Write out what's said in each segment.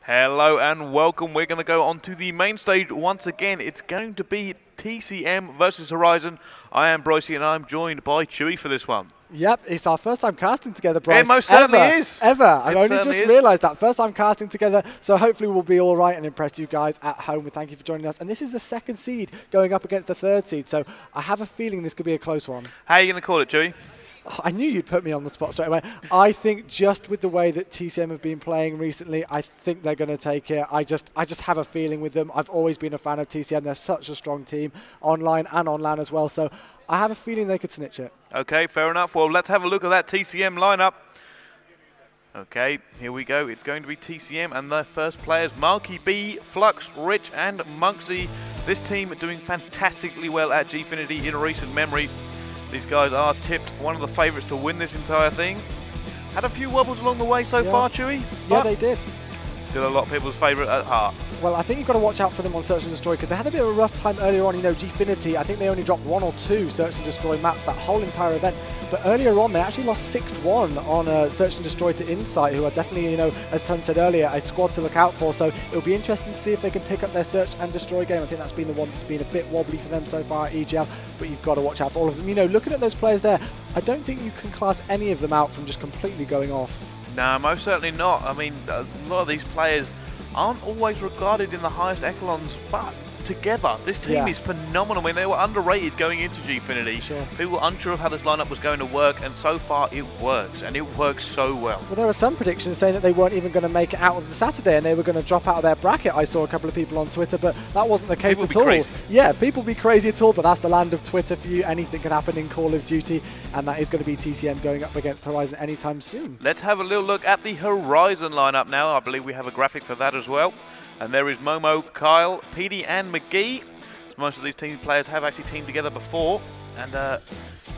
Hello and welcome. We're going to go on to the main stage once again. It's going to be TCM versus Horizon. I am Brycey and I'm joined by Chewy for this one. Yep, it's our first time casting together, Bryce. It most certainly is. Ever. I've only just realised that. First time casting together, so hopefully we'll be all right and impress you guys at home. And thank you for joining us. And this is the second seed going up against the third seed, so I have a feeling this could be a close one. How are you going to call it, Chewy? Oh, I knew you'd put me on the spot straight away. I think just with the way that TCM have been playing recently, I think they're going to take it. I just have a feeling with them. I've always been a fan of TCM. They're such a strong team, online and on LAN as well. So I have a feeling they could snitch it. Okay, fair enough. Well, let's have a look at that TCM lineup. Okay, here we go. It's going to be TCM and their first players, Marky B, Flux, Rich and Monksy. This team doing fantastically well at Gfinity in recent memory. These guys are tipped one of the favourites to win this entire thing. Had a few wobbles along the way so far, Chewy. Yeah, they did. Still a lot of people's favourite at heart. Well, I think you've got to watch out for them on Search and Destroy because they had a bit of a rough time earlier on. You know, Gfinity, I think they only dropped 1 or 2 Search and Destroy maps that whole entire event. But earlier on, they actually lost 6-1 on Search and Destroy to Insight, who are definitely, you know, as Ton said earlier, a squad to look out for. So it'll be interesting to see if they can pick up their Search and Destroy game. I think that's been the one that's been a bit wobbly for them so far at EGL. But you've got to watch out for all of them. You know, looking at those players there, I don't think you can class any of them out from just completely going off. No, most certainly not. I mean, a lot of these players aren't always regarded in the highest echelons, but together, this team is phenomenal. I mean, they were underrated going into Gfinity. Sure. People were unsure of how this lineup was going to work, and so far it works, and it works so well. Well, there were some predictions saying that they weren't even going to make it out of the Saturday, and they were going to drop out of their bracket. I saw a couple of people on Twitter, but that wasn't the case at all. Crazy. Yeah, people be crazy at all, but that's the land of Twitter for you. Anything can happen in Call of Duty, and that is going to be TCM going up against Horizon anytime soon. Let's have a little look at the Horizon lineup now. I believe we have a graphic for that as well. And there is Momo, Kyle, PD and McGee. Most of these team players have actually teamed together before, and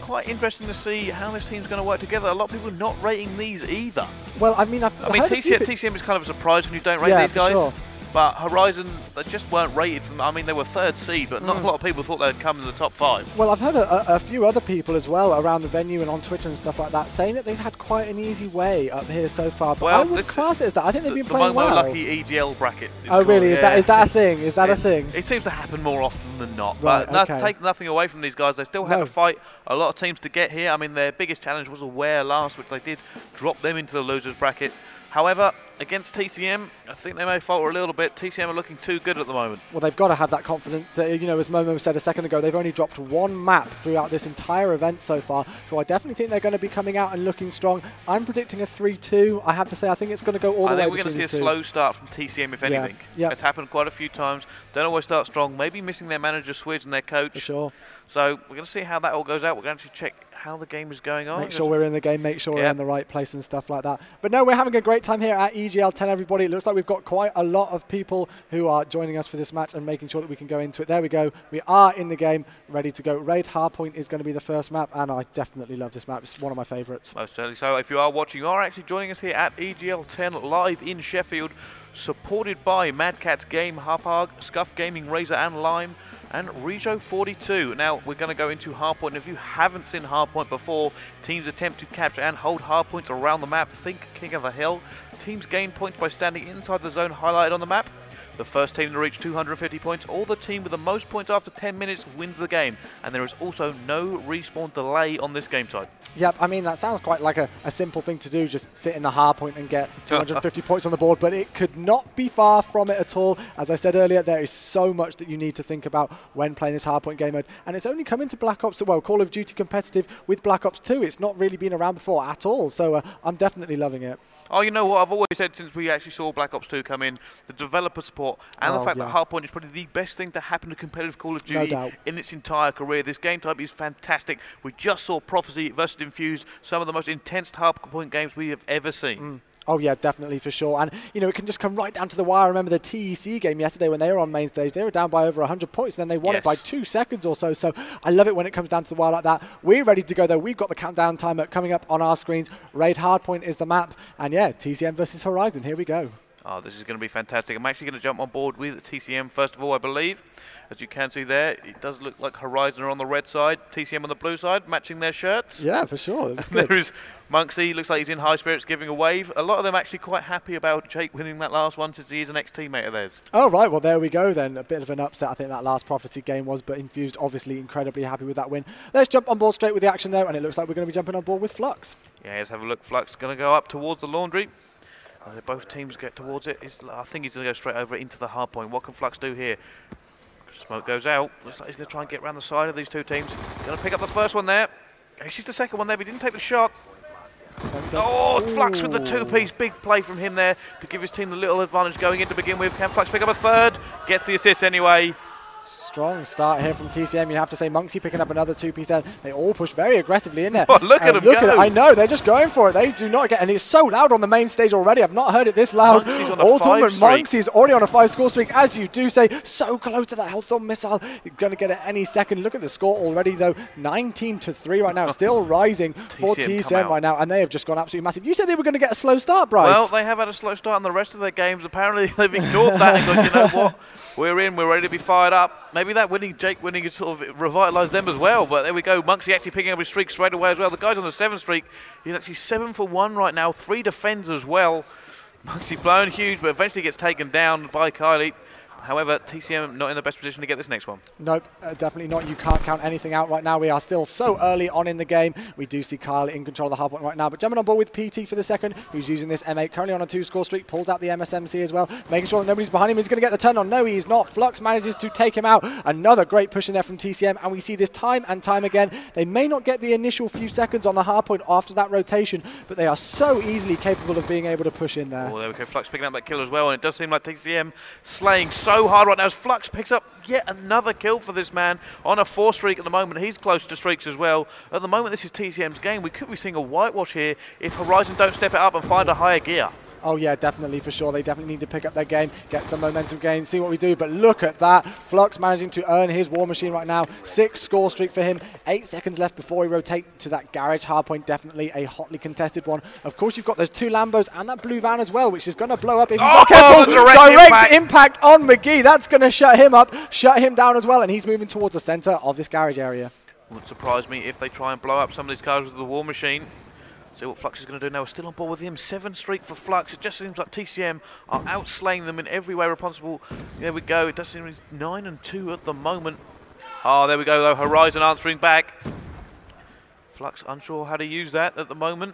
quite interesting to see how this team's going to work together. A lot of people not rating these either. Well, I mean, TCM is kind of a surprise when you don't rate these guys. Sure. But Horizon, they just weren't rated from. I mean, they were 3rd seed, but not a lot of people thought they'd come in the top 5. Well, I've heard a few other people as well around the venue and on Twitter and stuff like that saying that they've had quite an easy way up here so far. But I would class it as that. I think they've been playing well. The lucky EGL bracket. Oh, really? Is that a thing? Is that a thing? It seems to happen more often than not. Right, but take nothing away from these guys. They still had to fight a lot of teams to get here. I mean, their biggest challenge was Aware last, which they did drop them into the losers bracket. However, against TCM, I think they may falter a little bit. TCM are looking too good at the moment. Well, they've got to have that confidence. You know, as Momo said a second ago, they've only dropped 1 map throughout this entire event so far. So I definitely think they're going to be coming out and looking strong. I'm predicting a 3-2. I have to say, I think it's going to go all the way between I think we're going to see a slow start from TCM, if anything. Yeah. It's happened quite a few times. Don't always start strong. Maybe missing their manager, Swidge, and their coach. For sure. So we're going to see how that all goes out. We're going to check how the game is going on. Make sure we're in the game, make sure we're in the right place and stuff like that. But no, we're having a great time here at EGL10, everybody. It looks like we've got quite a lot of people who are joining us for this match and making sure that we can go into it. There we go. We are in the game, ready to go. Raid Hardpoint is going to be the first map, and I definitely love this map. It's one of my favourites. Most certainly. So if you are watching, you are actually joining us here at EGL10 live in Sheffield, supported by Mad Catz Game, Harpag, Scuff Gaming, Razor and Lime, and Rejo42. Now, we're going to go into Hardpoint. If you haven't seen Hardpoint before, teams attempt to capture and hold hardpoints around the map. Think King of the Hill. Teams gain points by standing inside the zone highlighted on the map. The first team to reach 250 points, or the team with the most points after 10 minutes wins the game. And there is also no respawn delay on this game type. Yep, I mean, that sounds quite like a simple thing to do, just sit in the hardpoint and get 250 points on the board, but it could not be far from it at all. As I said earlier, there is so much that you need to think about when playing this hardpoint game mode. And it's only come into Black Ops, well, Call of Duty competitive with Black Ops 2. It's not really been around before at all, so I'm definitely loving it. Oh, you know what? I've always said since we actually saw Black Ops 2 come in, the developer support and the fact that Hardpoint is probably the best thing to happen to competitive Call of Duty in its entire career. This game type is fantastic. We just saw Prophecy versus Infused, some of the most intense Hardpoint games we have ever seen. Oh yeah, definitely, for sure. And, you know, it can just come right down to the wire. I remember the TEC game yesterday when they were on main stage. They were down by over 100 points, and then they won it by 2 seconds or so. So I love it when it comes down to the wire like that. We're ready to go, though. We've got the countdown timer coming up on our screens. Raid Hardpoint is the map. And, yeah, TCM versus Horizon. Here we go. Oh, this is going to be fantastic. I'm actually going to jump on board with TCM first of all, I believe. As you can see there, it does look like Horizon are on the red side, TCM on the blue side, matching their shirts. Yeah, for sure. There is Monksy, looks like he's in high spirits, giving a wave. A lot of them actually quite happy about Jake winning that last one, since he is an ex-teammate of theirs. Oh, right. Well, there we go then. A bit of an upset, I think, that last Prophecy game was, but Infused obviously incredibly happy with that win. Let's jump on board straight with the action, though, and it looks like we're going to be jumping on board with Flux. Yeah, let's have a look. Flux going to go up towards the laundry. Both teams get towards it. I think he's going to go straight over into the hard point. What can Flux do here? Smoke goes out. Looks like he's going to try and get around the side of these two teams. Going to pick up the first one there. He's the second one there, but he didn't take the shot. Oh, Flux with the two-piece. Big play from him there to give his team the little advantage going in to begin with. Can Flux pick up a third? Gets the assist anyway. Strong start here from TCM. You have to say Monksy picking up another two-piece there. They all push very aggressively in there. Oh, look at them go. I know, they're just going for it. They do not get, and it's so loud on the main stage already. I've not heard it this loud. Monksy's on a 5 streak. Monksy's already on a 5-score streak, as you do say. So close to that Hellstorm missile. You're going to get it any second. Look at the score already, though. 19-3 right now. Still rising for TCM right now, and they have just gone absolutely massive. You said they were going to get a slow start, Bryce. Well, they have had a slow start in the rest of their games. Apparently, they've ignored that and gone, you know what? We're in. We're ready to be fired up. Maybe that Jake winning has sort of revitalised them as well. But there we go. Monksy actually picking up his streak straight away as well. The guy's on the 7 streak. He's actually 7 for 1 right now. 3 defends as well. Monksy blown huge, but eventually gets taken down by Kylie. However, TCM not in the best position to get this next one. Nope, definitely not. You can't count anything out right now. We are still so early on in the game. We do see Kyle in control of the hardpoint right now, but jumping on board with PT for the second, who's using this M8, currently on a 2-score streak, pulls out the MSMC as well, making sure that nobody's behind him. He's going to get the turn on. No, he's not. Flux manages to take him out. Another great push in there from TCM, and we see this time and time again. They may not get the initial few seconds on the hardpoint after that rotation, but they are so easily capable of being able to push in there. Oh, there we go. Flux picking up that kill as well, and it does seem like TCM slaying so hard right now as Flux picks up yet another kill for this man on a 4 streak at the moment. He's close to streaks as well. At the moment, this is TCM's game. We could be seeing a whitewash here if Horizon don't step it up and find a higher gear. Oh yeah, definitely, for sure. They definitely need to pick up their game, get some momentum gains, see what we do. But look at that. Flux managing to earn his war machine right now. 6-score streak for him. 8 seconds left before he rotate to that garage hardpoint. Definitely a hotly contested one. Of course, you've got those 2 Lambos and that blue van as well, which is going to blow up if he's not careful. Direct impact on McGee. That's going to shut him up, shut him down as well. And he's moving towards the center of this garage area. Wouldn't surprise me if they try and blow up some of these cars with the war machine. See what Flux is going to do now. We're still on board with him. 7 streak for Flux. It just seems like TCM are outslaying them in every way responsible. There we go. It does seem 9-2 at the moment. Oh, there we go, though. Horizon answering back. Flux unsure how to use that at the moment.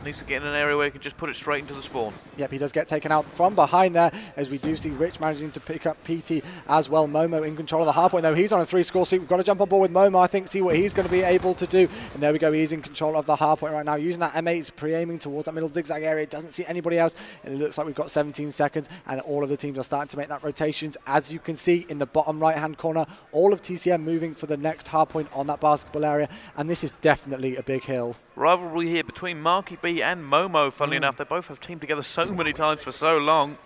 Needs to get in an area where he can just put it straight into the spawn. Yep, he does get taken out from behind there, as we do see Rich managing to pick up PT as well. Momo in control of the hardpoint, though. He's on a 3-score streak. We've got to jump on board with Momo, I think, see what he's going to be able to do. And there we go. He's in control of the hardpoint right now. Using that M8, he's pre-aiming towards that middle zigzag area. Doesn't see anybody else. And it looks like we've got 17 seconds, and all of the teams are starting to make that rotations. As you can see in the bottom right-hand corner, all of TCM moving for the next hardpoint on that basketball area. And this is definitely a big hill. Rivalry here between Marky B and Momo, funnily enough. They both have teamed together so many times for so long.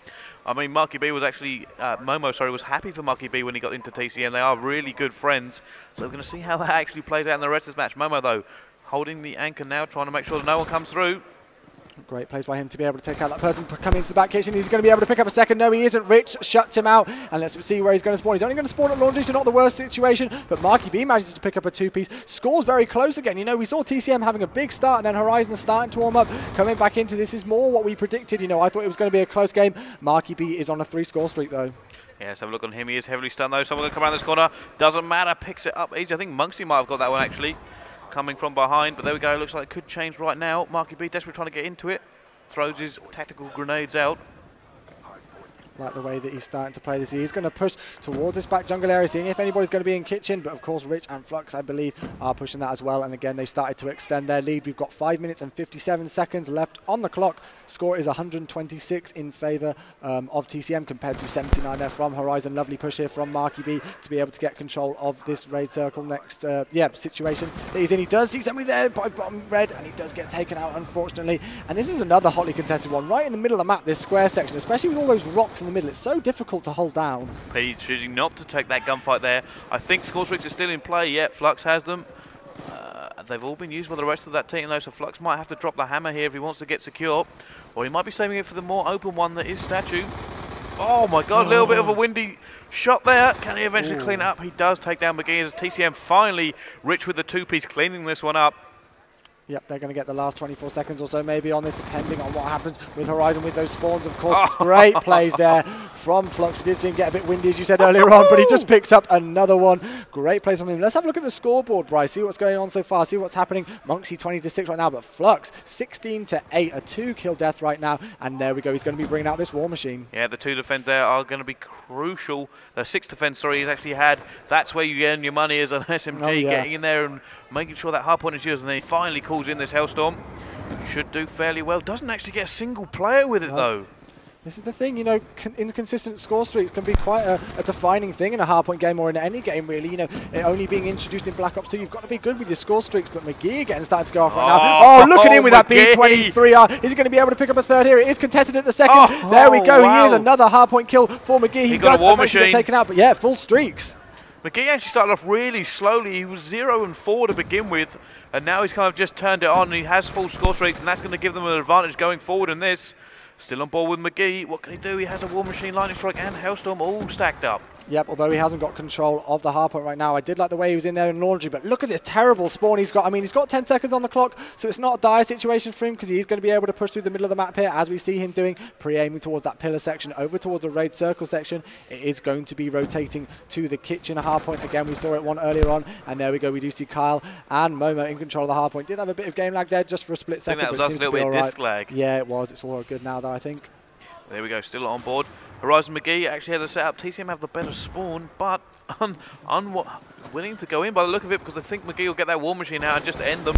I mean, Marky B was actually, Momo, was happy for Marky B when he got into TCM. They are really good friends. So we're going to see how that actually plays out in the rest of this match. Momo, though, holding the anchor now, trying to make sure that no one comes through. Great plays by him to be able to take out that person coming into the back kitchen. He's going to be able to pick up a second. No, he isn't. Rich shuts him out. And let's see where he's going to spawn. He's only going to spawn at laundry, so not the worst situation. But Marky B manages to pick up a 2-piece. Scores very close again. You know, we saw TCM having a big start, and then Horizon is starting to warm up. Coming back into this is more what we predicted. You know, I thought it was going to be a close game. Marky B is on a 3-score streak, though. Yeah, let's have a look on him. He is heavily stunned, though. Someone going to come around this corner. Doesn't matter. Picks it up easy. I think Monksy might have got that one, actually, coming from behind. But there we go. Looks like it could change right now. Marky B desperately trying to get into it. Throws his tactical grenades out. Like the way that he's starting to play this. He's going to push towards this back jungle area, seeing if anybody's going to be in kitchen. But of course, Rich and Flux, I believe, are pushing that as well. And again, they started to extend their lead. We've got 5 minutes and 57 seconds left on the clock. Score is 126 in favor of TCM compared to 79 there from Horizon. Lovely push here from Marky B to be able to get control of this raid circle next situation that he's in. He does see somebody there by bottom red, and he does get taken out, unfortunately. And this is another hotly contested one right in the middle of the map, this square section, especially with all those rocks in the middle. It's so difficult to hold down. He's choosing not to take that gunfight there. I think score streaks are still in play. Yet Flux has them. They've all been used by the rest of that team though, so Flux might have to drop the hammer here if he wants to get secure. Or he might be saving it for the more open one that is Statue. Oh my god, a little bit of a windy shot there. Can he eventually clean it up? He does take down McGee as TCM finally rich with the two-piece cleaning this one up. Yep, they're going to get the last 24 seconds or so maybe on this, depending on what happens with Horizon with those spawns. Of course, great plays there from Flux. We did see him get a bit windy, as you said earlier on, but he just picks up another one. Great plays from him. Let's have a look at the scoreboard, Bryce. See what's going on so far. See what's happening. Monksy 20-6 right now, but Flux 16-8, a 2-kill death right now. And there we go. He's going to be bringing out this War Machine. Yeah, the 2 defense there are going to be crucial. The 6 defense, sorry, he's actually had. That's where you earn your money as an SMG, getting in there and making sure that hardpoint is yours, and then he finally calls in this Hellstorm. Should do fairly well. Doesn't actually get a single player with it though. This is the thing, you know, inconsistent score streaks can be quite a defining thing in a hardpoint game or in any game really. You know, it only being introduced in Black Ops 2, you've got to be good with your score streaks, but McGee getting started to go off right now. Oh, look at him with that B23R. Is he going to be able to pick up a third here? It is contested at the second. There we go. Wow. He is another hardpoint kill for McGee. He got a War Machine. Get taken out, but yeah, full streaks. McGee actually started off really slowly. He was 0-4 to begin with, and now he's kind of just turned it on. And he has full score streaks, and that's going to give them an advantage going forward in this. Still on board with McGee. What can he do? He has a War Machine, Lightning Strike, and Hellstorm all stacked up. Yep, although he hasn't got control of the hardpoint right now. I did like the way he was in there in laundry, but look at this terrible spawn he's got. I mean, he's got 10 seconds on the clock, so it's not a dire situation for him because he's going to be able to push through the middle of the map here, as we see him doing, pre-aiming towards that pillar section, over towards the raid circle section. It is going to be rotating to the kitchen hardpoint. Again, we saw it one earlier on, and there we go. We do see Kyle and Momo in control of the hardpoint. Did have a bit of game lag there just for a split second, but it seems to be all right. Disc lag. Yeah, it was. It's all good now, though, I think. There we go, still on board. Horizon McGee actually has a setup. TCM have the better spawn, but willing to go in by the look of it because I think McGee will get that War Machine out and just end them.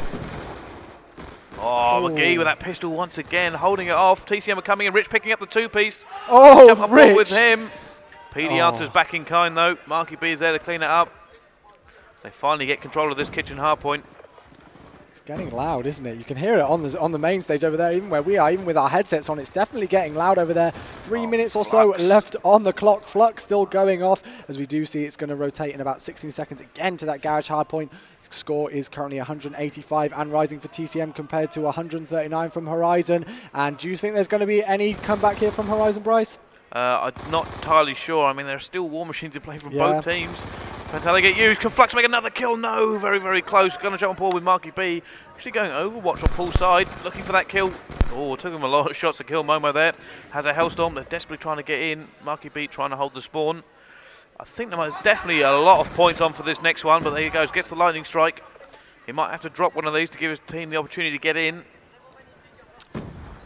Oh, McGee with that pistol once again, holding it off. TCM are coming in. Rich picking up the 2-piece. Oh, Rich! With him. PD answers back in kind though. Marky B is there to clean it up. They finally get control of this kitchen hardpoint. Getting loud, isn't it? You can hear it on the main stage over there, even where we are, even with our headsets on. It's definitely getting loud over there. 3 minutes or so left on the clock. Flux still going off, as we do see it's going to rotate in about 16 seconds again to that garage hardpoint. Score is currently 185 and rising for TCM compared to 139 from Horizon. And do you think there's going to be any comeback here from Horizon, Bryce? I'm not entirely sure. I mean, there are still War Machines in play from both teams. Depends how they get used. Can Flux make another kill? No, very, very close. Going to jump on board with Marky B. Actually going Overwatch on Paul's side, looking for that kill. Oh, took him a lot of shots to kill Momo there. Has a Hellstorm. They're desperately trying to get in. Marky B trying to hold the spawn. I think there's definitely a lot of points on for this next one, but there he goes. Gets the Lightning Strike. He might have to drop one of these to give his team the opportunity to get in.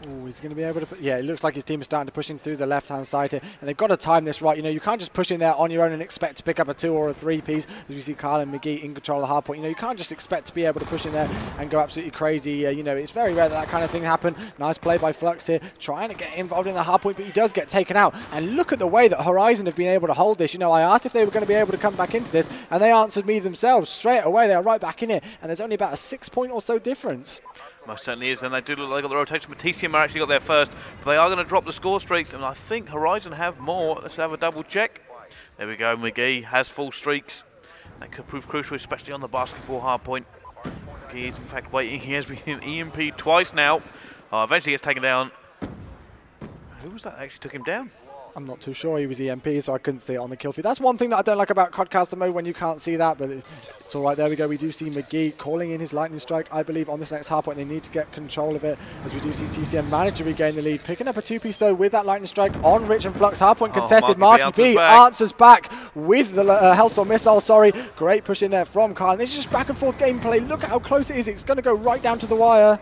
Ooh, he's going to be able to... Yeah, it looks like his team is starting to push in through the left-hand side here. And they've got to time this right. You know, you can't just push in there on your own and expect to pick up a 2 or a 3-piece. As we see Kyle and McGee in control of the hardpoint. You know, you can't just expect to be able to push in there and go absolutely crazy. You know, it's very rare that kind of thing happen. Nice play by Flux here, trying to get involved in the hardpoint, but he does get taken out. And look at the way that Horizon have been able to hold this. You know, I asked if they were going to be able to come back into this, and they answered me themselves straight away. They're right back in it, and there's only about a 6-point or so difference. Most certainly is, and they do look like they got the rotation, but TCM are actually got there first. But they are going to drop the score streaks, and I think Horizon have more. Let's have a double check. There we go, McGee has full streaks. That could prove crucial, especially on the basketball hardpoint. McGee is in fact waiting. He has been EMP'd twice now. Eventually gets taken down. Who was that that actually took him down? I'm not too sure. He was EMP, so I couldn't see it on the kill feed. That's one thing that I don't like about Codcaster mode, when you can't see that, but it's all right. There we go. We do see McGee calling in his Lightning Strike, I believe, on this next hardpoint. They need to get control of it, as we do see TCM manage to regain the lead. Picking up a 2-piece, though, with that Lightning Strike on Rich and Flux. Hardpoint contested. Marky B answers back with the Hellstorm missile, sorry. Great push in there from Kyle. This is just back and forth gameplay. Look at how close it is. It's going to go right down to the wire.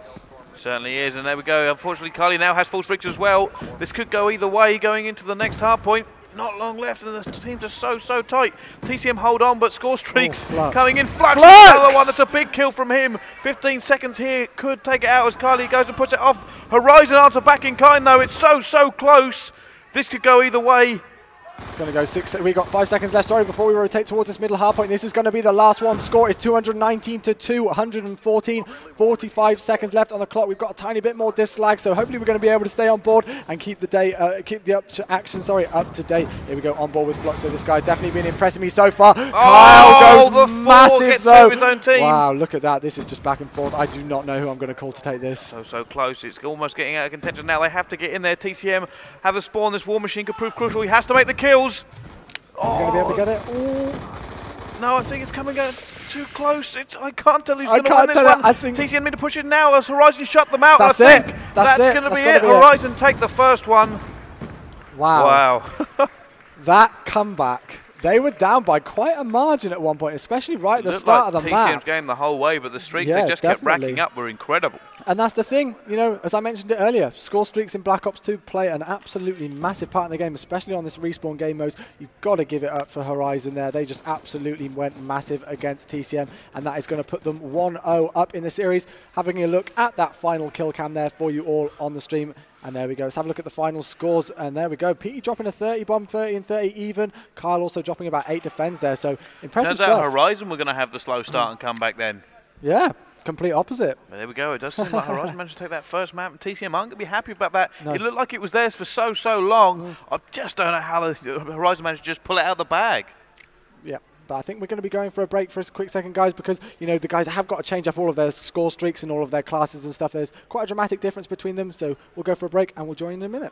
Certainly is, and there we go. Unfortunately, Kylie now has full streaks as well. This could go either way going into the next hardpoint. Not long left, and the teams are so tight. TCM hold on, but score streaks coming in. Flux! Another one. That's a big kill from him. 15 seconds here. Could take it out as Kylie goes and puts it off. Horizon answer back in kind, though. It's so close. This could go either way. It's going to go 6. We got 5 seconds left, sorry, before we rotate towards this middle hard point. This is going to be the last one. Score is 219 to 2, 114. 45 seconds left on the clock. We've got a tiny bit more disc lag, so hopefully we're going to be able to stay on board and keep the day, keep the action up to date. Here we go, on board with Flux. So this guy's definitely been impressing me so far. Kyle goes massive though. His own team. Wow, look at that. This is just back and forth. I do not know who I'm going to call to take this. So close. It's almost getting out of contention now. They have to get in there. TCM have the spawn. This War Machine could prove crucial. He has to make the kills. Is he going to be able to get it? Ooh. No, I think it's coming out too close. I can't tell who's going to win this one. I think TCM need to push it now as Horizon shut them out. That's I think it. That's going to be it. Horizon take the first one. Wow. That comeback. They were down by quite a margin at one point, especially right at the start of the map. TCM's game the whole way, but the streaks they just kept racking up were incredible. And that's the thing, you know, as I mentioned it earlier, score streaks in Black Ops 2 play an absolutely massive part in the game, especially on this respawn game mode. You've got to give it up for Horizon there. They just absolutely went massive against TCM, and that is going to put them 1-0 up in the series. Having a look at that final kill cam there for you all on the stream. And there we go. Let's have a look at the final scores. And there we go. Petey dropping a 30 bomb, 30 and 30 even. Kyle also dropping about 8 defense there. So impressive stuff. Turns out Horizon were going to have the slow start and come back then. Yeah, complete opposite. Well, there we go. It does seem like Horizon managed to take that first map. And TCM aren't going to be happy about that. No. It looked like it was theirs for so long. I just don't know how the Horizon managed to just pull it out of the bag. Yeah. But I think we're going to be going for a break for a quick second, guys, because, you know, the guys have got to change up all of their score streaks and all of their classes and stuff. There's quite a dramatic difference between them, so we'll go for a break and we'll join in a minute.